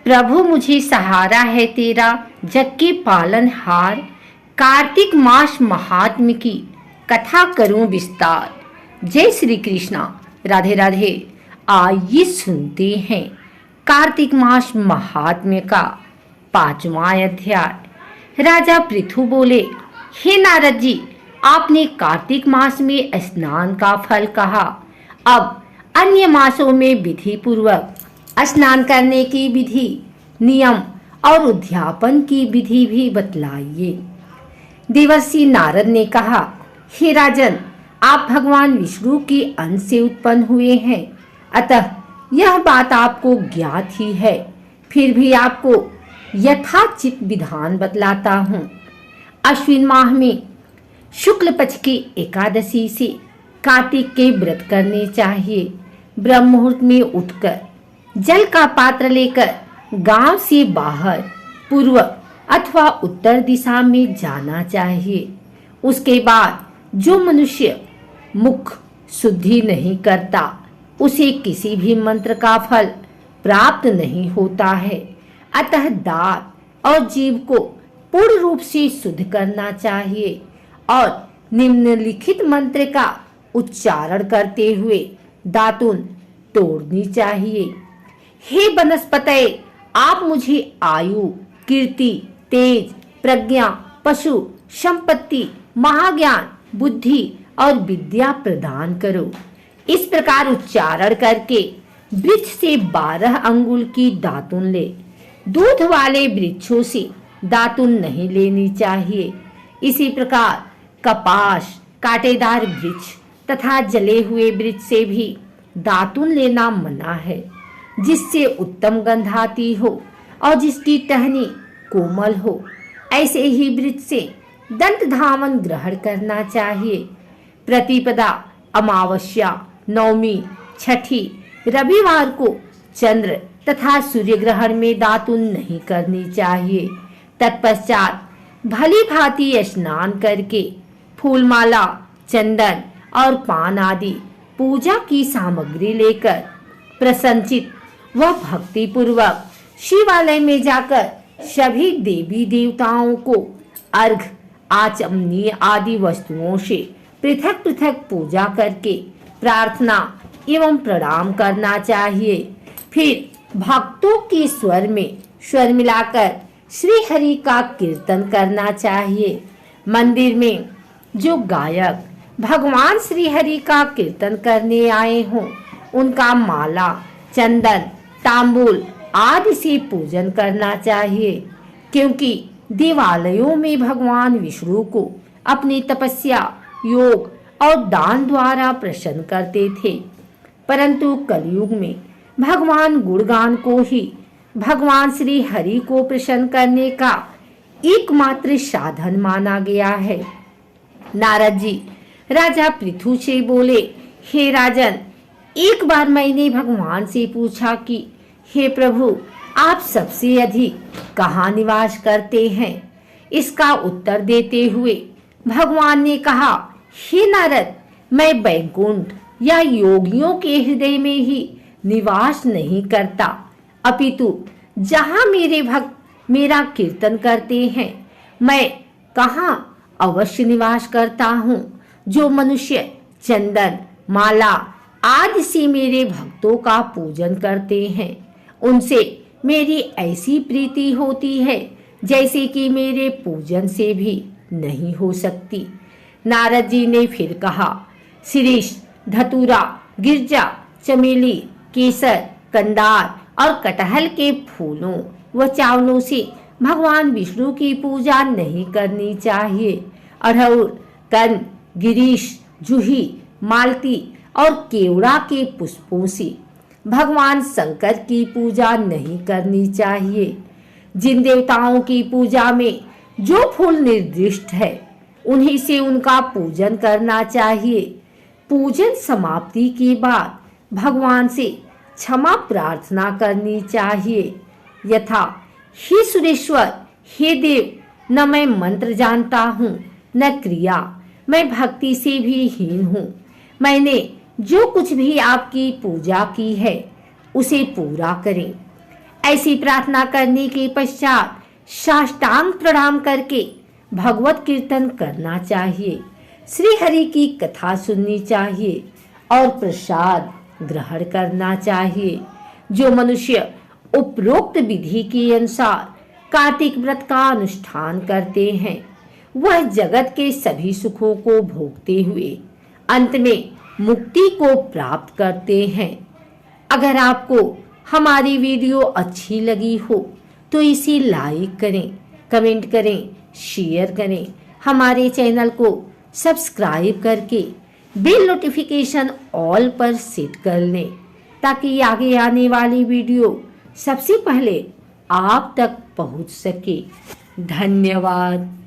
प्रभु मुझे सहारा है तेरा, जग के पालनहार। कार्तिक मास महात्म्य की कथा करूं विस्तार। जय श्री कृष्णा, राधे राधे। आइए सुनते हैं कार्तिक मास महात्म्य का 5वां अध्याय। राजा पृथु बोले, हे नारद जी, आपने कार्तिक मास में स्नान का फल कहा, अब अन्य मासों में विधि पूर्वक स्नान करने की विधि, नियम और उद्यापन की विधि भी बतलाइए। देवर्षि नारद ने कहा, हे राजन, आप भगवान विष्णु के अंश से उत्पन्न हुए हैं, अतः यह बात आपको ज्ञात ही है। फिर भी आपको यथाचित विधान बतलाता हूँ। अश्विन माह में शुक्ल पक्ष की एकादशी से कार्तिक के व्रत करने चाहिए। ब्रह्म मुहूर्त में उठकर जल का पात्र लेकर गांव से बाहर पूर्व अथवा उत्तर दिशा में जाना चाहिए। उसके बाद जो मनुष्य मुख शुद्धि नहीं करता, उसे किसी भी मंत्र का फल प्राप्त नहीं होता है। अतः दांत और जीभ को पूर्ण रूप से शुद्ध करना चाहिए और निम्नलिखित मंत्र का उच्चारण करते हुए दातुन तोड़नी चाहिए। हे वनस्पते, आप मुझे आयु, कीर्ति, तेज, प्रज्ञा, पशु, संपत्ति, महाज्ञान, बुद्धि और विद्या प्रदान करो। इस प्रकार उच्चारण करके वृक्ष से 12 अंगुल की दातुन ले। दूध वाले वृक्षों से दातुन नहीं लेनी चाहिए। इसी प्रकार कपास, कांटेदार वृक्ष तथा जले हुए वृक्ष से भी दातुन लेना मना है, जिससे उत्तम गंध आती हो और जिसकी टहनी कोमल हो। ऐसे ही वृक्ष से दंत धावन ग्रहण करना चाहिए। प्रतिपदा, अमावस्या, नवमी, छठी, रविवार को चंद्र तथा सूर्य ग्रहण में दातुन नहीं करनी चाहिए। तत्पश्चात भली भांति स्नान करके फूलमाला, चंदन और पान आदि पूजा की सामग्री लेकर प्रसन्नचित व भक्ति पूर्वक शिवालय में जाकर सभी देवी देवताओं को अर्घ, आचमनीय आदि वस्तुओं से पृथक पृथक पूजा करके प्रार्थना एवं प्रणाम करना चाहिए। फिर भक्तों के स्वर में स्वर मिलाकर श्री हरि का कीर्तन करना चाहिए। मंदिर में जो गायक भगवान श्री हरि का कीर्तन करने आए हों, उनका माला, चंदन, तांबूल आदि से पूजन करना चाहिए, क्योंकि देवालयों में भगवान विष्णु को अपनी तपस्या, योग और दान द्वारा प्रसन्न करते थे। परंतु कलयुग में भगवान गुणगान को ही भगवान श्री हरि को प्रसन्न करने का एकमात्र साधन माना गया है। नारद जी राजा पृथु से बोले, हे राजन, एक बार मैंने भगवान से पूछा कि हे प्रभु, आप सबसे अधिक कहाँ निवास करते हैं? इसका उत्तर देते हुए भगवान ने कहा, हे नारद, मैं वैकुंठ या योगियों के हृदय में ही निवास नहीं करता, अपितु जहाँ मेरे भक्त मेरा कीर्तन करते हैं, मैं कहाँ अवश्य निवास करता हूँ। जो मनुष्य चंदन, माला आदि से मेरे भक्तों का पूजन करते हैं, उनसे मेरी ऐसी प्रीति होती है जैसे कि मेरे पूजन से भी नहीं हो सकती। नारद जी ने फिर कहा, शिरीष, धतूरा, गिरजा, चमेली, केसर, कंदार और कटहल के फूलों व चावलों से भगवान विष्णु की पूजा नहीं करनी चाहिए। अड़हुल, कंद, गिरीश, जूही, मालती और केवड़ा के पुष्पों से भगवान शंकर की पूजा नहीं करनी चाहिए। जिन देवताओं की पूजा में जो फूल निर्दिष्ट है, उन्हीं से उनका पूजन करना चाहिए। पूजन समाप्ति के बाद भगवान से क्षमा प्रार्थना करनी चाहिए, यथा, हे सुरेश्वर, हे देव, न मैं मंत्र जानता हूँ न क्रिया, मैं भक्ति से भी हीन हूँ। मैंने जो कुछ भी आपकी पूजा की है, उसे पूरा करें। ऐसी प्रार्थना करने के पश्चात साष्टांग प्रणाम करके भगवत कीर्तन करना चाहिए, श्री हरि की कथा सुननी चाहिए और प्रसाद ग्रहण करना चाहिए। जो मनुष्य उपरोक्त विधि के अनुसार कार्तिक व्रत का अनुष्ठान करते हैं वह जगत के सभी सुखों को भोगते हुए अंत में मुक्ति को प्राप्त करते हैं। अगर आपको हमारी वीडियो अच्छी लगी हो तो इसे लाइक करें, कमेंट करें, शेयर करें। हमारे चैनल को सब्सक्राइब करके बेल नोटिफिकेशन ऑल पर सेट कर लें ताकि आगे आने वाली वीडियो सबसे पहले आप तक पहुंच सके। धन्यवाद।